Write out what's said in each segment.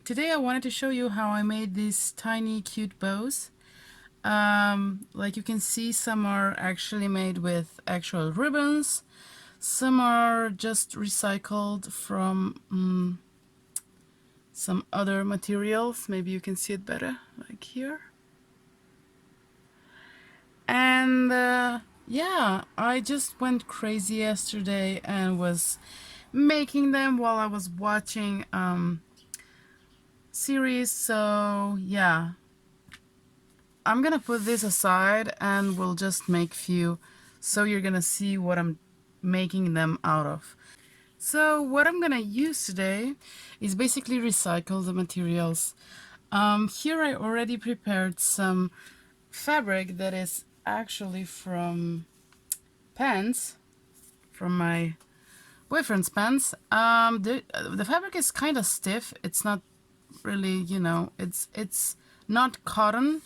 Today I wanted to show you how I made these tiny cute bows. Like you can see, some are actually made with actual ribbons, some are just recycled from some other materials. Maybe you can see it better, like here. And yeah, I just went crazy yesterday and was making them while I was watching series. So yeah, I'm gonna put this aside and we'll just make few, so you're gonna see what I'm making them out of. So what I'm gonna use today is basically recycle the materials. Here I already prepared some fabric that is actually from pants, from my boyfriend's pants. The fabric is kind of stiff. It's not really, it's not cotton,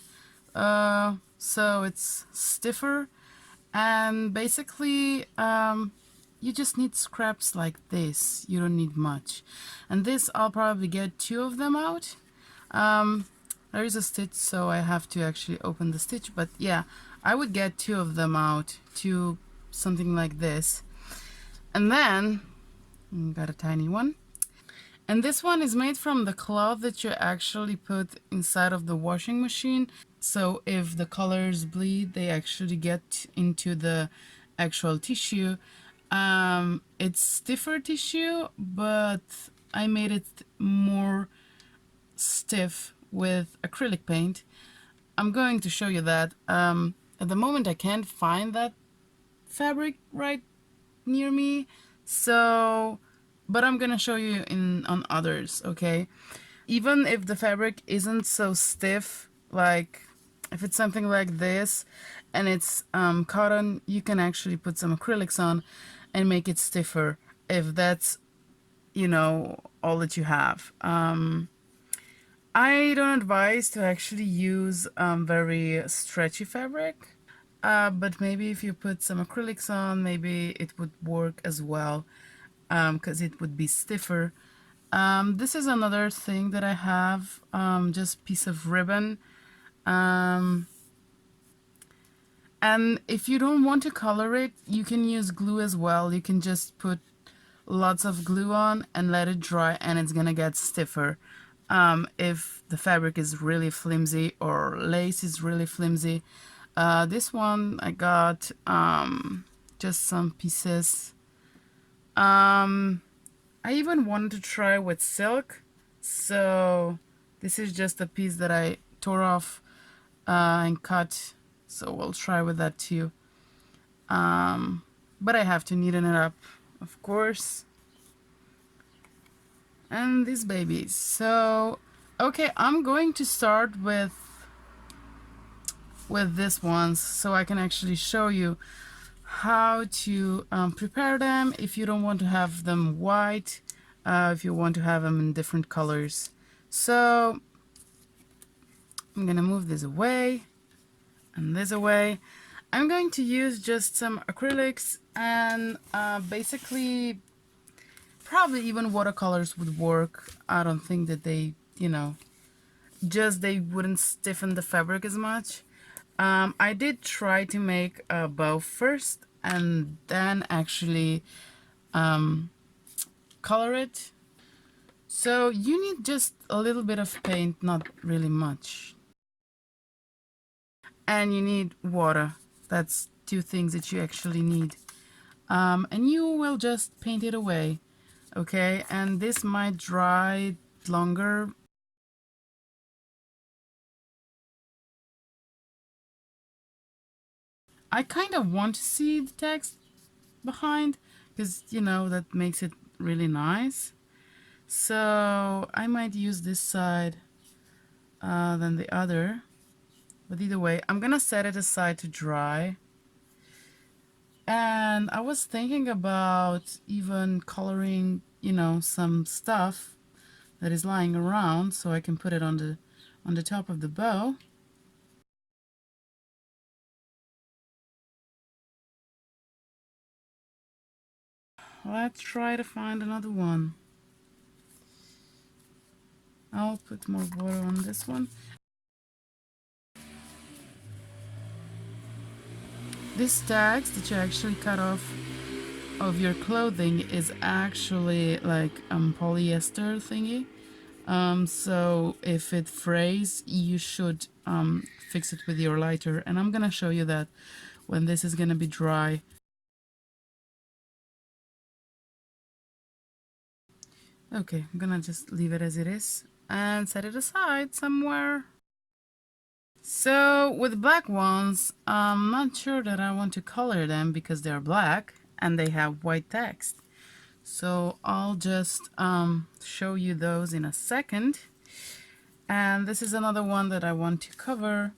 so it's stiffer, and basically you just need scraps like this. You don't need much, and this I'll probably get 2 of them out. There is a stitch, so I have to actually open the stitch, but yeah, I would get 2 of them out, to something like this. And then got a tiny one. And this one is made from the cloth that you actually put inside of the washing machine. So if the colors bleed, they actually get into the actual tissue. It's stiffer tissue, but I made it more stiff with acrylic paint. I'm going to show you that. At the moment I can't find that fabric right near me, so but I'm gonna show you on others, okay? Even if the fabric isn't so stiff, like if it's something like this and it's cotton, you can actually put some acrylics on and make it stiffer, if that's, all that you have. I don't advise to actually use very stretchy fabric, but maybe if you put some acrylics on, maybe it would work as well, because it would be stiffer. This is another thing that I have, just piece of ribbon. And if you don't want to color it, you can use glue as well. You can just put lots of glue on and let it dry, and it's gonna get stiffer. If the fabric is really flimsy or lace is really flimsy. This one I got just some pieces. I even wanted to try with silk, so this is just a piece that I tore off and cut, so we'll try with that too. But I have to neaten it up, of course. And these babies. So okay, I'm going to start with this ones, so I can actually show you how to prepare them. If you don't want to have them white, if you want to have them in different colors. So I'm gonna move this away and this away. I'm going to use just some acrylics, and basically probably even watercolors would work. I don't think that they, just they wouldn't stiffen the fabric as much. I did try to make a bow first and then actually color it. So you need just a little bit of paint, not really much. And you need water. That's 2 things that you actually need. And you will just paint it away, okay? And this might dry longer. I kind of want to see the text behind, because that makes it really nice. So I might use this side than the other, but either way I'm gonna set it aside to dry. And I was thinking about even coloring, some stuff that is lying around, so I can put it on the top of the bow. Let's try to find another one. I'll put more water on this one. These tags that you actually cut off of your clothing is actually like polyester thingy. So if it frays, you should fix it with your lighter, and I'm gonna show you that when this is gonna be dry. Okay, I'm gonna just leave it as it is and set it aside somewhere. So with black ones, I'm not sure that I want to color them because they're black and they have white text. So I'll just show you those in a second. And this is another one that I want to cover,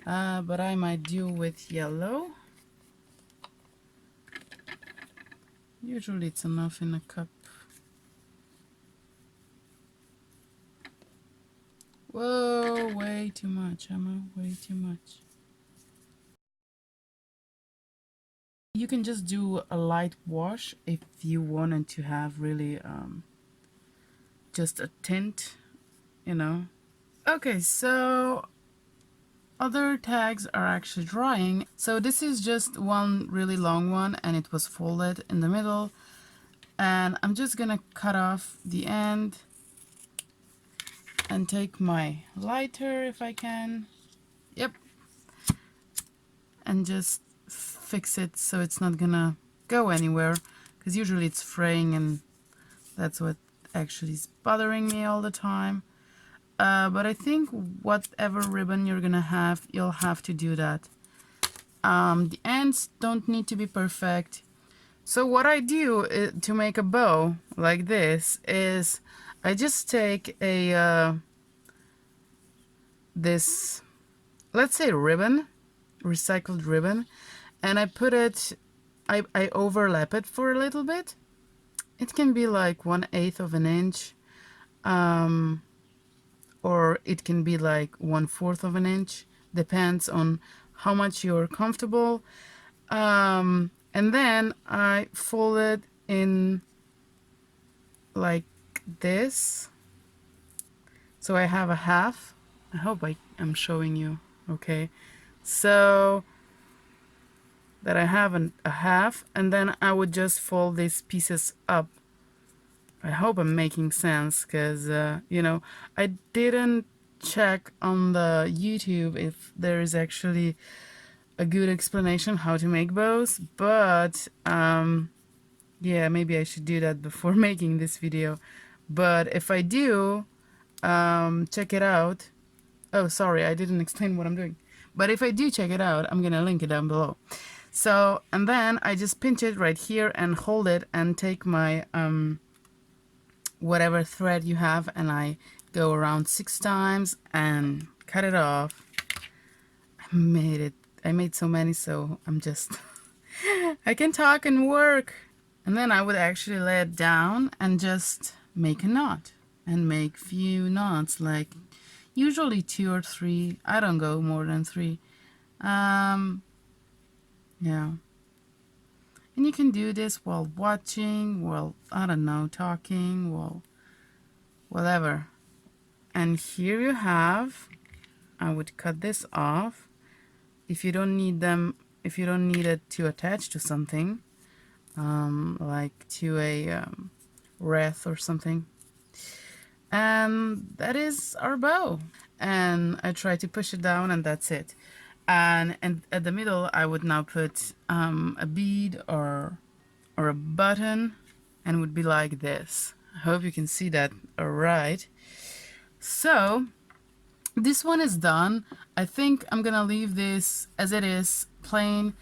but I might do with yellow. Usually it's enough in a cup. Whoa, way too much, Emma, way too much. You can just do a light wash if you wanted to have really just a tint, you know. Okay, so other tags are actually drying. So this is just one really long one and it was folded in the middle. And I'm just gonna cut off the end and take my lighter if I can. Yep. And just fix it so it's not gonna go anywhere, because usually it's fraying and that's what actually is bothering me all the time. But I think whatever ribbon you're gonna have, you'll have to do that. The ends don't need to be perfect. So what I do to make a bow like this is I just take a this, let's say ribbon, recycled ribbon, and I put it, I overlap it for a little bit. It can be like 1/8 of an inch, or it can be like 1/4 of an inch, depends on how much you're comfortable. And then I fold it in like this. So I have a half. I hope I'm showing you. Okay. So that I have a half, and then I would just fold these pieces up. I hope I'm making sense, because you know, I didn't check on the YouTube if there is actually a good explanation how to make bows, but yeah, maybe I should do that before making this video. But if I do, check it out. Oh, sorry, I didn't explain what I'm doing. But if I do check it out, I'm gonna link it down below. So, and then I just pinch it right here and hold it and take my whatever thread you have, and I go around 6 times and cut it off. I made so many, so I'm just I can talk and work. And then I would actually lay it down and just make a knot and make few knots, like usually 2 or 3. I don't go more than 3. Yeah. And you can do this while watching, while, I don't know, talking, while whatever. And here you have, I would cut this off if you don't need them, if you don't need it to attach to something, like to a wreath or something. And that is our bow. And I try to push it down, and that's it. And at the middle, I would now put a bead or a button, and would be like this. I hope you can see that all right. So this one is done. I think I'm gonna leave this as it is, plain,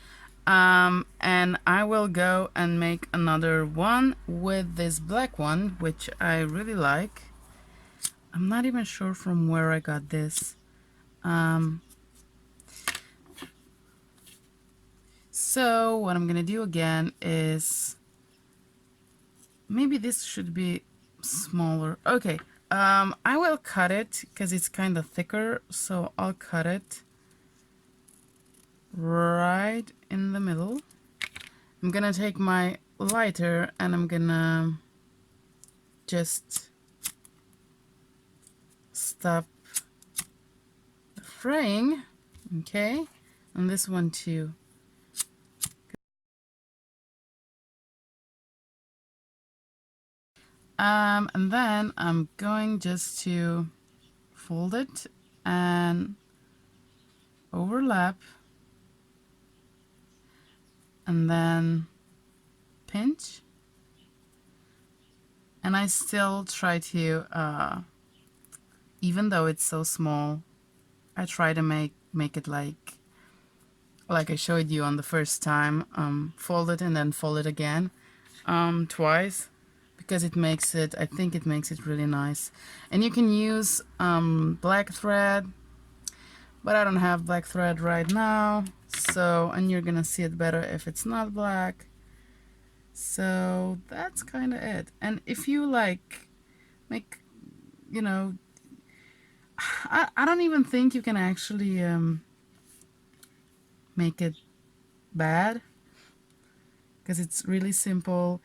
and I will go and make another one with this black one, which I really like. I'm not even sure from where I got this. So what I'm gonna do again is, maybe this should be smaller. Okay, I will cut it because it's kind of thicker, so I'll cut it right in the middle. I'm gonna take my lighter and I'm gonna just stop the fraying. Okay, and this one too. And then I'm going just to fold it and overlap, and then pinch. And I still try to, even though it's so small, I try to make it like I showed you on the first time, fold it and then fold it again, twice, because it makes it, I think it makes it really nice. And you can use black thread, but I don't have black thread right now, so, and you're gonna see it better if it's not black. So that's kind of it. And if you like make, you know, I don't even think you can actually make it bad, because it's really simple.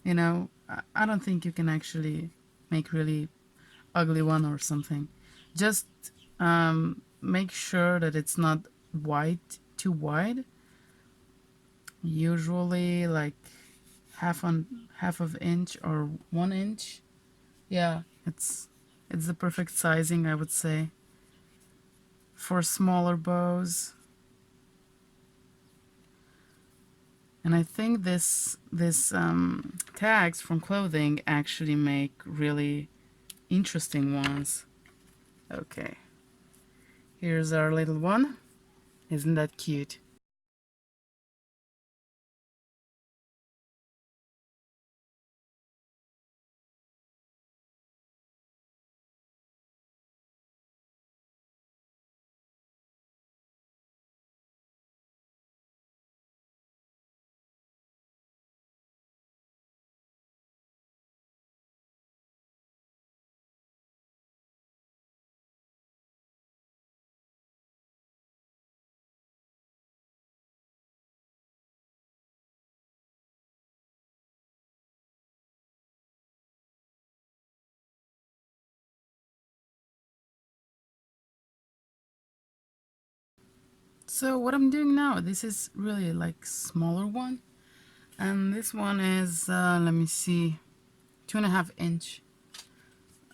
You know, I don't think you can actually make really ugly one or something. Just make sure that it's not too wide. Usually like half of inch or 1 inch. Yeah, it's the perfect sizing, I would say, for smaller bows. And I think this tags from clothing actually make really interesting ones. Okay, here's our little one. Isn't that cute? So what I'm doing now, this is really like smaller one, and this one is let me see, 2.5 inch,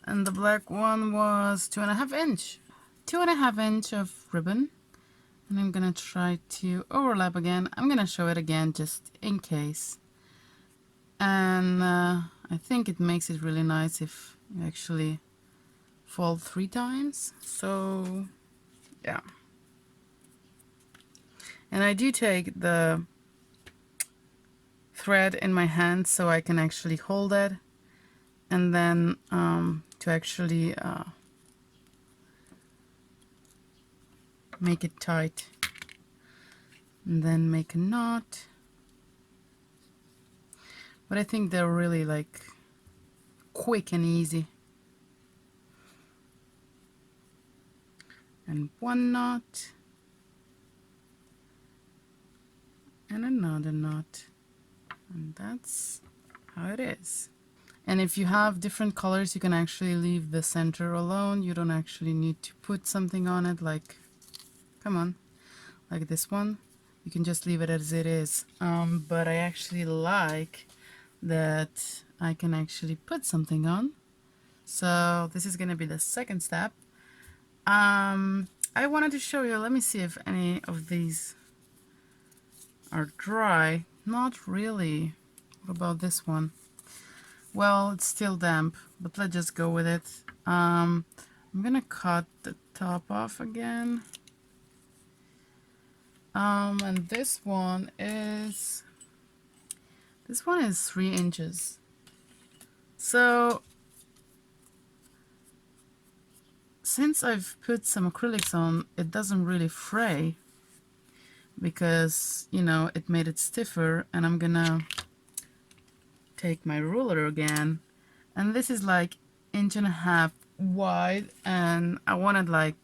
and the black one was 2.5 inch. 2.5 inch of ribbon, and I'm gonna try to overlap again. I'm gonna show it again just in case. And I think it makes it really nice if you actually fold 3 times. So yeah. And I do take the thread in my hand so I can actually hold it, and then to actually make it tight, and then make a knot. But I think they're really like quick and easy. And one knot, and another knot, and that's how it is. And if you have different colors, you can actually leave the center alone. You don't actually need to put something on it, like, come on, like this one. You can just leave it as it is. But I actually like that I can actually put something on. So this is gonna be the second step. I wanted to show you, let me see if any of these are dry. Not really. What about this one? Well, it's still damp, but let's just go with it. I'm gonna cut the top off again. And this one is 3 inches. So since I've put some acrylics on, it doesn't really fray, because, you know, it made it stiffer. And I'm gonna take my ruler again, and this is like 1.5 inch wide, and I wanted like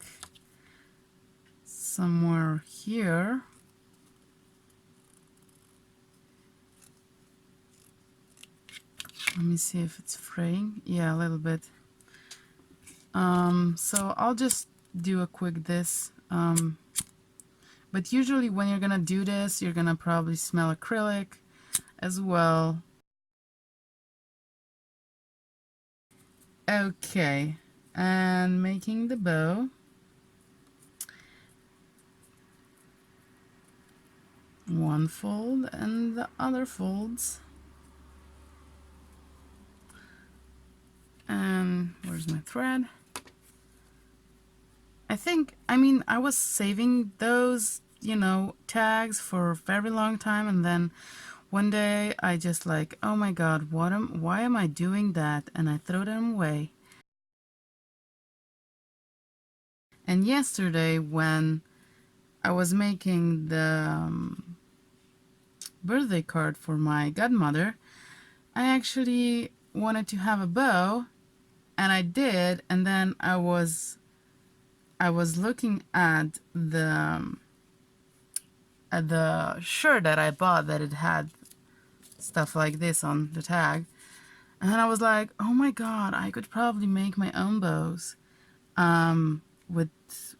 somewhere here. Let me see if it's fraying. Yeah, a little bit. So I'll just do a quick this. But usually when you're gonna do this, you're gonna probably smell acrylic as well. Okay, and making the bow. One fold and the other folds. And where's my thread? I was saving those, tags for a very long time, and then one day I just like, oh my god, why am I doing that? And I throw them away. And yesterday when I was making the birthday card for my godmother, I actually wanted to have a bow, and I did, and then I was looking at the shirt that I bought that it had stuff like this on the tag, and then I was like, oh my god, I could probably make my own bows with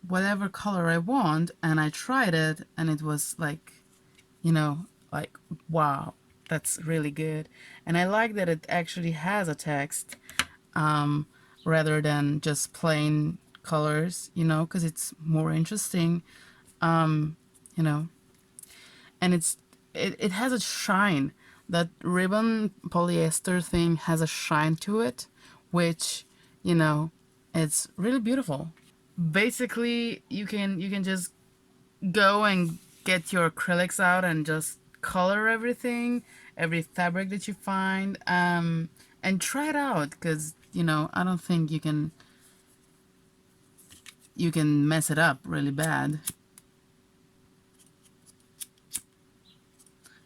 whatever color I want. And I tried it, and it was like, like, wow, that's really good. And I like that it actually has a text rather than just plain colors, because it's more interesting, you know and it has a shine. That ribbon polyester thing has a shine to it, which, it's really beautiful. Basically, you can just go and get your acrylics out and just color everything, every fabric that you find, and try it out, because I don't think you can mess it up really bad.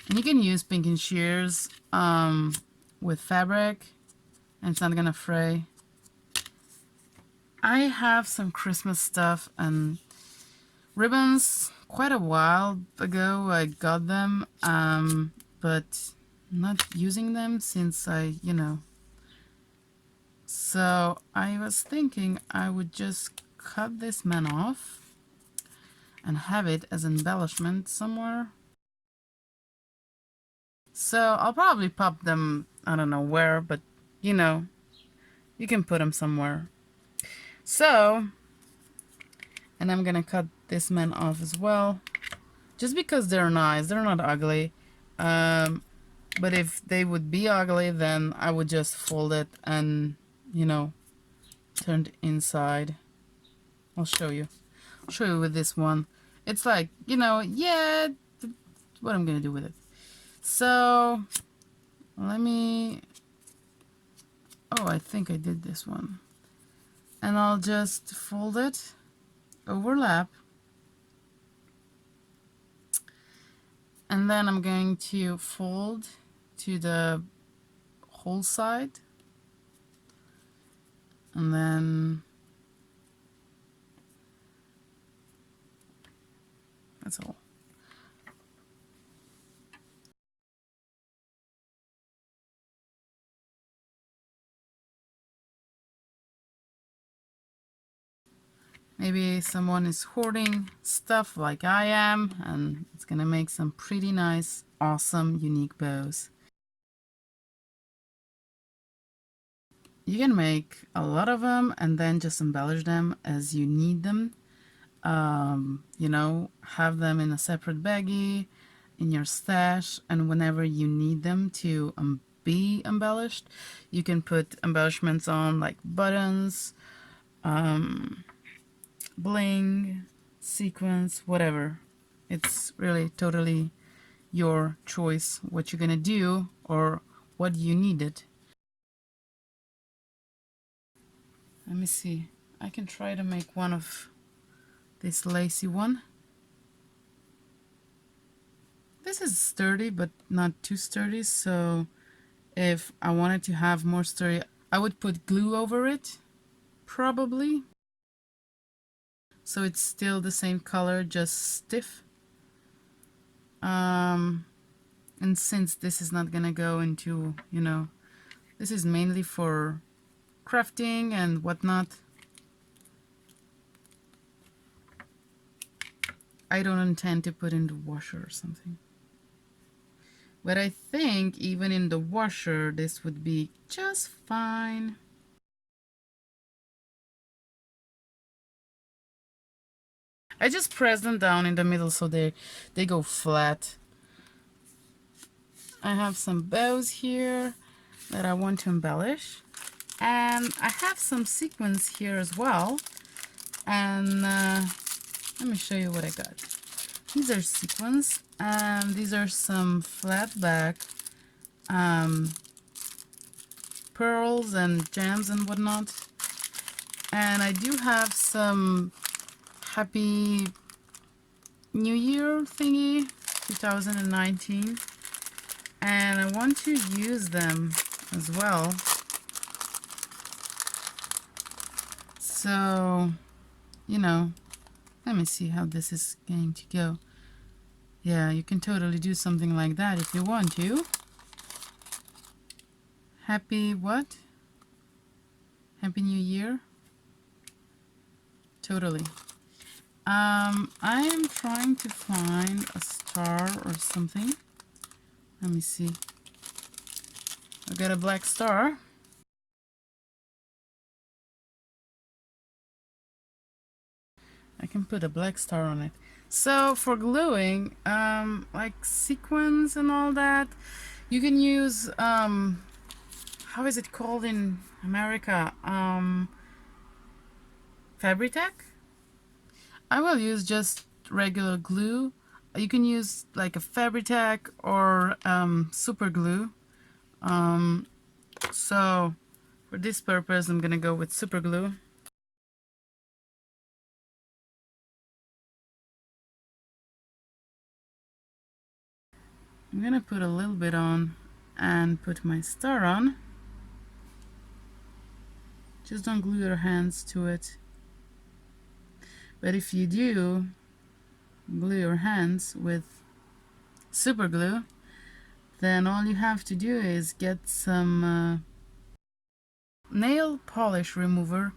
And you can use pinking shears with fabric, and it's not gonna fray. I have some Christmas stuff and ribbons. Quite a while ago I got them, but not using them since So I was thinking I would just cut this man off and have it as embellishment somewhere. So I'll probably pop them, I don't know where, but you can put them somewhere. So, and I'm gonna cut this man off as well, just because they're nice. They're not ugly. But if they would be ugly, then I would just fold it and, turn it inside. I'll show you. I'll show you with this one. It's like, yeah, what I'm gonna do with it. So, let me... Oh, I think I did this one. And I'll just fold it, overlap, and then I'm going to fold to the whole side, and then that's all. Maybe someone is hoarding stuff like I am, and it's gonna make some pretty nice, awesome, unique bows. You can make a lot of them and then just embellish them as you need them. Have them in a separate baggie in your stash, and whenever you need them to be embellished, you can put embellishments on, like buttons, bling, sequins, whatever. It's really totally your choice what you're gonna do or what you needed. Let me see. I can try to make one of this lacy one. This is sturdy, but not too sturdy, so if I wanted to have more sturdy, I would put glue over it, probably. So it's still the same color, just stiff. And since this is not gonna go into, this is mainly for crafting and whatnot, I don't intend to put in the washer or something. But I think even in the washer, this would be just fine. I just press them down in the middle so they go flat. I have some bows here that I want to embellish. And I have some sequins here as well. And let me show you what I got. These are sequins, and these are some flat back pearls and gems and whatnot. And I do have some Happy New Year thingy, 2019. And I want to use them as well. So, you know, let me see how this is going to go. Yeah, you can totally do something like that if you want to. Happy what? Happy New Year? Totally. I am trying to find a star or something. Let me see. I got a black star. I can put a black star on it. So for gluing, like sequins and all that, you can use, how is it called in America? Fabritac? I will use just regular glue. You can use like a fabritac or super glue. So for this purpose, I'm gonna go with super glue. I'm gonna put a little bit on and put my star on. Just don't glue your hands to it. But if you do glue your hands with super glue, then all you have to do is get some nail polish remover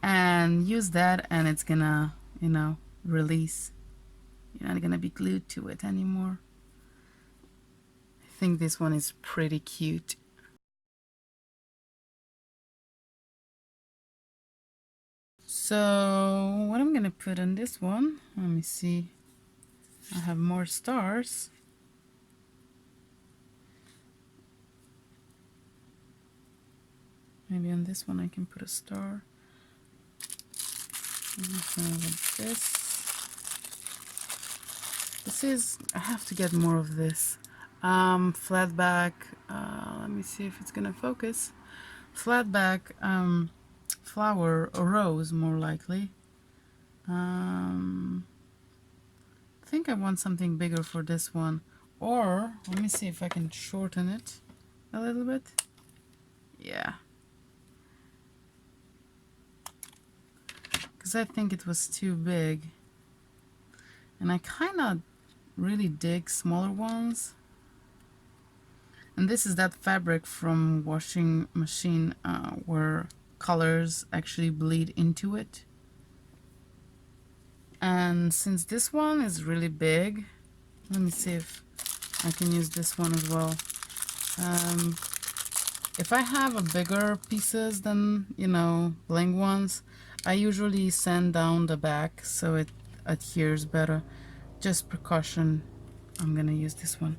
and use that, and it's gonna, you know, release. You're not gonna be glued to it anymore. I think this one is pretty cute. So what I'm gonna put on this one, let me see. I have more stars. Maybe on this one I can put a star. Like this. This is, I have to get more of this. Flat back, let me see if it's gonna focus. Flat back flower or rose, more likely. I think I want something bigger for this one. Or, let me see if I can shorten it a little bit. Yeah. Because I think it was too big. And I kind of really dig smaller ones. And this is that fabric from washing machine where colors actually bleed into it. And since this one is really big, let me see if I can use this one as well. If I have a bigger pieces than, you know, bling ones, I usually sand down the back so it adheres better. Just precaution, I'm gonna use this one.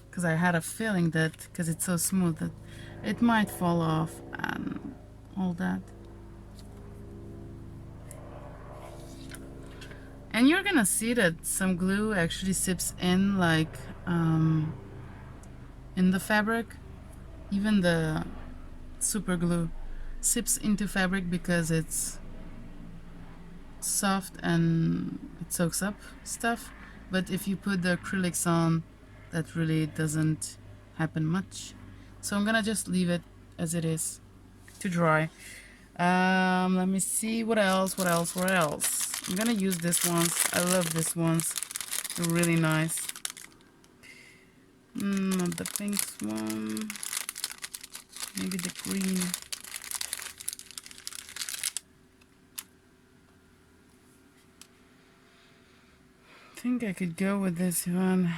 Because I had a feeling that, because it's so smooth, that it might fall off and all that. And you're gonna see that some glue actually sips in, like in the fabric. Even the super glue sips into fabric because it's soft and it soaks up stuff. But if you put the acrylics on, that really doesn't happen much. So I'm gonna just leave it as it is to dry. Let me see what else. I'm gonna use this ones. I love this ones. They're really nice. Not the pink one. Maybe the green. think I could go with this one.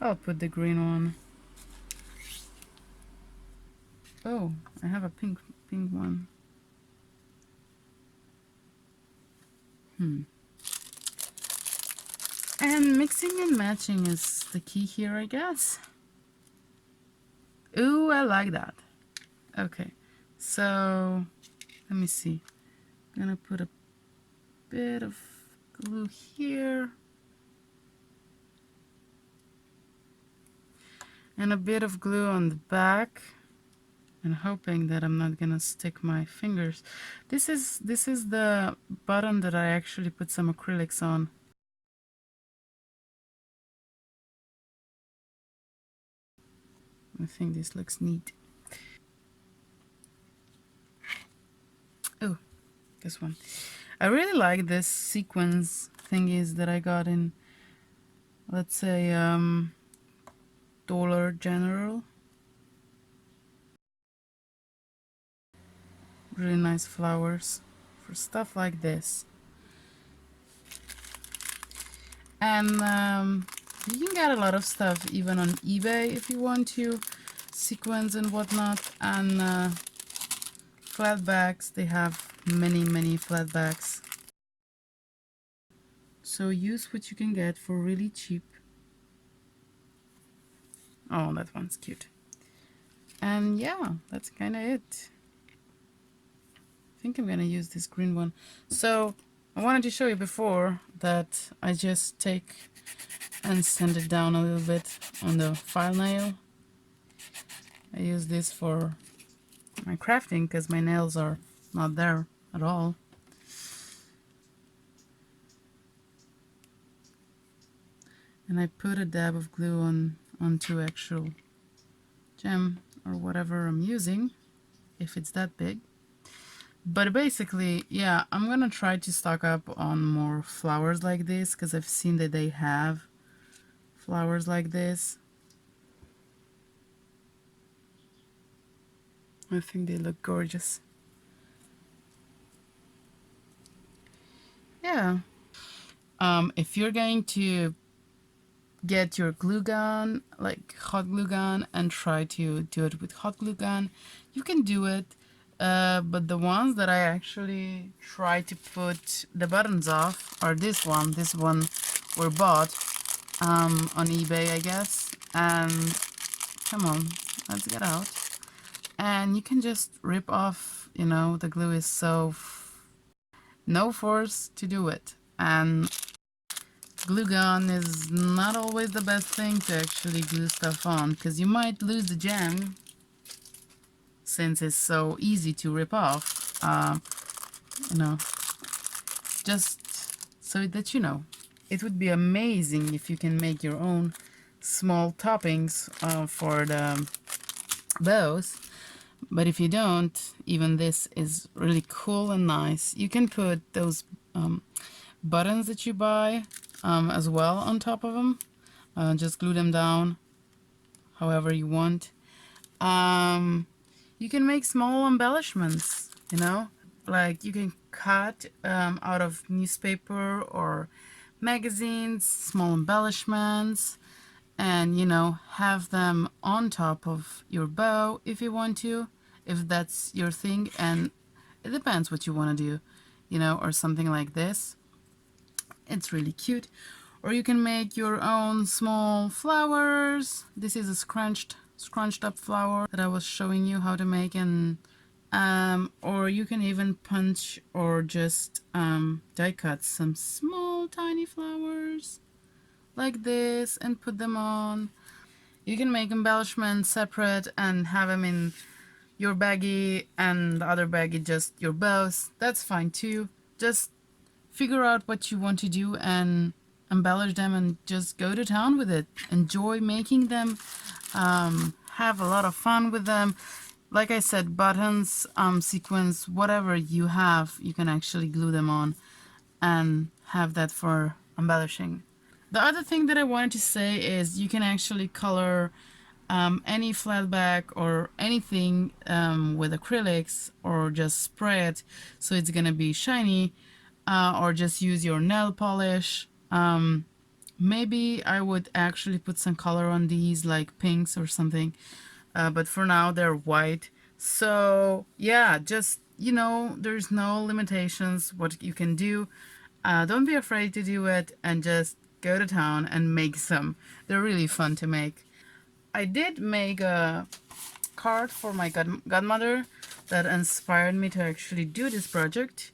I'll put the green one. Oh, I have a pink one. And mixing and matching is the key here, I guess. Ooh, I like that. Okay, so let me see. I'm gonna put a bit of glue here and a bit of glue on the back, and hoping that I'm not gonna stick my fingers. This is the button that I actually put some acrylics on. I think this looks neat. Oh, this one. I really like this sequins thingies that I got in, let's say, Dollar General. Really nice flowers for stuff like this. And you can get a lot of stuff even on eBay if you want to, sequins and whatnot. And flat backs, they have many flat backs. So use what you can get for really cheap. Oh, that one's cute. And yeah, that's kind of it. I think I'm gonna use this green one. So I wanted to show you before that I just take and sand it down a little bit on the file nail. I use this for my crafting because my nails are not there at all. And I put a dab of glue onto actual gem or whatever I'm using, if it's that big. But basically, yeah, I'm gonna try to stock up on more flowers like this because I've seen that they have flowers like this. I think they look gorgeous. Yeah. If you're going to get your glue gun, like hot glue gun, and try to do it with hot glue gun, you can do it. But the ones that I actually try to put the buttons off are this one. This one were bought on eBay, I guess. And come on, let's get out. And you can just rip off, you know, the glue is so no force to do it. And glue gun is not always the best thing to actually glue stuff on because you might lose the gem since it's so easy to rip off. You know, just so that you know. It would be amazing if you can make your own small toppings for the bows. But if you don't, even this is really cool and nice. You can put those buttons that you buy as well on top of them. Just glue them down however you want. You can make small embellishments, you know, like you can cut out of newspaper or magazines, small embellishments, and you know, have them on top of your bow if you want to, if that's your thing. And it depends what you want to do, you know, or something like this. It's really cute. Or you can make your own small flowers. This is a scrunched up flower that I was showing you how to make. And or you can even punch or just die cut some small tiny flowers like this and put them on. You can make embellishments separate and have them in your baggie and the other baggie just your bows. That's fine too. Just figure out what you want to do and embellish them and just go to town with it. Enjoy making them. Have a lot of fun with them. Like I said, buttons, sequins, whatever you have, you can actually glue them on and have that for embellishing. The other thing that I wanted to say is you can actually color any flat back or anything with acrylics or just spray it so it's gonna be shiny. or just use your nail polish. Maybe I would actually put some color on these, like pinks or something, but for now they're white. So yeah, just, you know, there's no limitations what you can do. Don't be afraid to do it and just go to town and make some. They're really fun to make. I did make a card for my godmother that inspired me to actually do this project.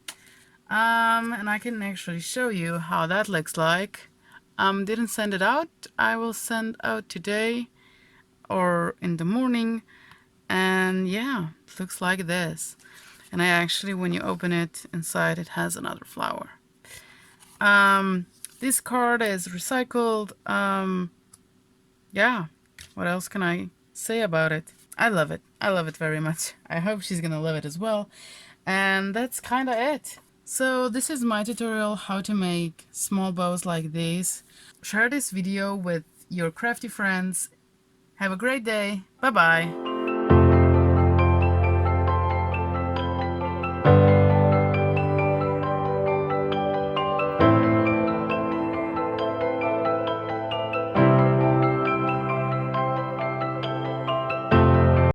And I can actually show you how that looks like. Didn't send it out. I will send out today or in the morning. And yeah, it looks like this. And I actually, when you open it, inside it has another flower. This card is recycled. Yeah, what else can I say about it? I love it. I love it very much. I hope she's gonna love it as well. And that's kind of it. So this is my tutorial how to make small bows like this. Share this video with your crafty friends. Have a great day. Bye bye.